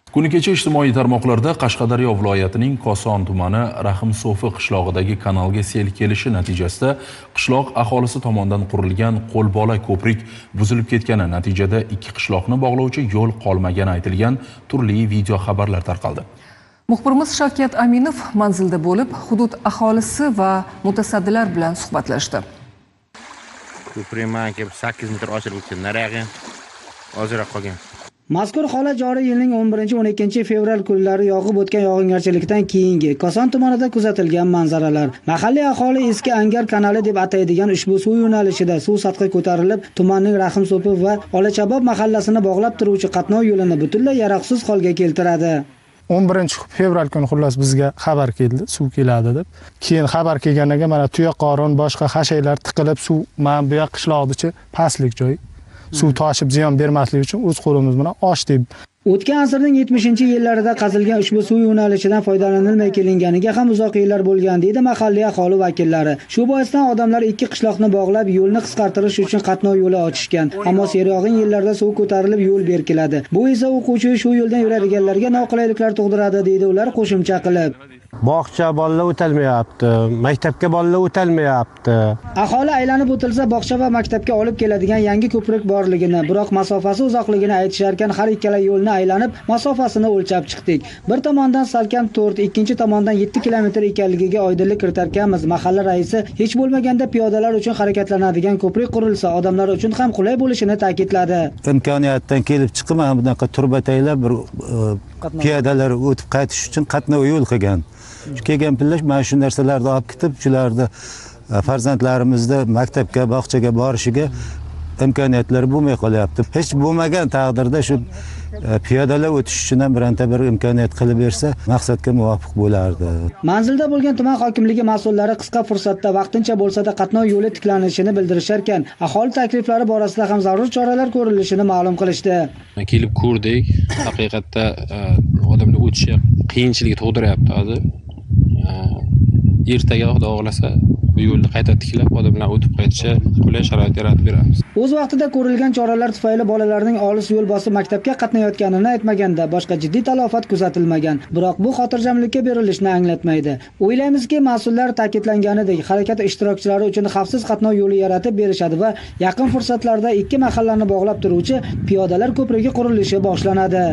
Kuni kecha ijtimoiy tarmoqlarda Qashqadaryo viloyatining Koson tumani Rahimso'fi qishlog'idagi kanalga sel kelishi natijasida qishloq aholisi tomonidan qurilgan qo'lbola ko'prik buzilib ketgani, natijada ikki qishloqni bog'lovchi yo'l qolmagani aytilgan turli video xabarlar tarqaldi. Muxbirimiz Shavkat Aminov manzilda bo'lib, hudud aholisi va mutasaddilar bilan suhbatlashdi. Ko'prikman kelib 8 metr oshirib o'tgan, nariyog'i ozroq qolgan. Mazkur holat joriy yilning 11-12 fevral kunlari yog'ib o'tgan yog'ingarchilikdan keyingi Koson tumanida kuzatilgan manzaralar. Mahalliy aholi eski Angar kanali deb ataydigan ushbu suv yo'nalishida suv sathi ko'tarilib, tumanning Rahimso'fi va Olachabob mahallasini bog'lab turuvchi qatnov yo'lini butunlay yaroqsiz holga keltiradi. 11-fevral kuni xullas bizga xabar keldi, suv keladi deb. Keyin xabar kelganiga mana tuya qorin, boshqa hashaylar tiqilib, suv mana bu yoq qishloqdichi pastlik joy. Suv toshib ziyon bermasligi uchun o'z qo'limiz bilan ochdik. O'tgan asrning 70-yillarida qazilgan ushbu suv yo'nalishidan foydalanilmay kelinganiga ham uzoq yillar bo'lgan deydi mahalliy aholi vakillari. Shu boisdan odamlar ikki qishloqni bog'lab, yo'lni qisqartirish uchun qatnov yo'li ochishgan. Ammo seryog'in yillarda suv ko'tarilib, yo'l berkiladi. Bu esa o'quvchi shu yo'ldan yuradiganlarga noqulayliklar tug'diradi, deydi ular qo'shimcha qilib. Bog'cha bolalar o'talmayapti, maktabga bolalar o'talmayapti. Aholi aylanib o'tilsa bog'cha va maktabga olib keladigan yangi ko'prik borligini, biroq masofasi uzoqligini aytishar ekan, har ikkala yo'lni aylanib masofasini o'lchab chiqdik. Bir tomondan salkam 4, ikkinchi tomondan 7 kilometr ekanligiga oydinlik kiritarkanmiz. Mahalla raisi hech bo'lmaganda piyodalar uchun harakatlanadigan ko'prik qurilsa, odamlar uchun ham qulay bo'lishini ta'kidladi. Imkoniyatdan kelib chiqib, mana bunaqa turbataylab bir piyodalar o'tib qaytish uchun qatnov yo'l qilgan. Kelgan pullar mana shu narsalarni olib ketib, shularni farzandlarimizda maktabga, bog'chaga borishiga imkoniyatlari bo'lmay qolyapti. Hech bo'lmagan taqdirda shu piyodalar o'tish uchun ham bironta bir imkoniyat qilib bersa, maqsadga muvofiq bo'lardi. Manzilda bo'lgan tuman hokimligi mas'ullari qisqa fursatda vaqtincha bo'lsa-da qatnov yo'li tiklanishini bildirishar ekan, aholi takliflari borasida ham zarur choralar ko'rilishini ma'lum qilishdi. Kelib ko'rdik, haqiqatda odamlar o'tishi qiyinchilik tug'diryapti hozir. Ertaga Xudo xohlasa bu yo'lni qayta tiklab, odamlar o'tib qaytishi qulay sharoit yaratib beramiz. O'z vaqtida ko'rilgan choralar tufayli bolalarning olis yo'l bosib maktabga qatnayotganini aytmaganda boshqa jiddiy talofat kuzatilmagan. Biroq bu xotirjamlikka berilishni anglatmaydi. O'ylaymizki, mas'ullar ta'kidlanganidek harakat ishtirokchilari uchun xavfsiz qatnov yo'li yaratib berishadi va yaqin fursatlarda ikki mahallani bog'lab turuvchi piyodalar ko'prigi qurilishi boshlanadi.